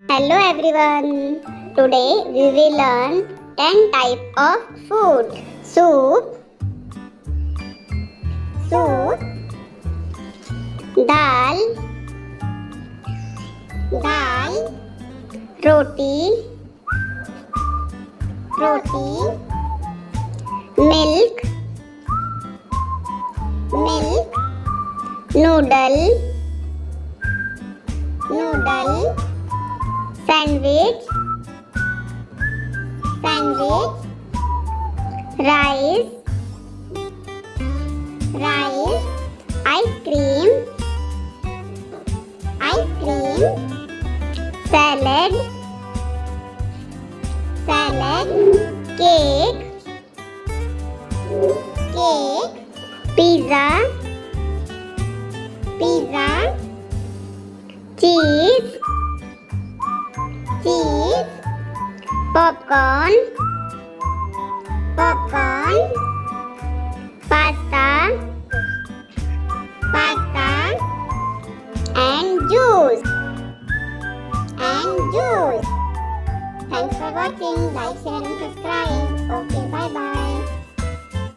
Hello everyone. Today we will learn 10 types of food. Soup, dal, roti, milk, noodle, sandwich, rice, ice cream, salad, cake, pizza, cheese, popcorn, pasta, and juice. Thanks for watching. Like, share and subscribe. Okay.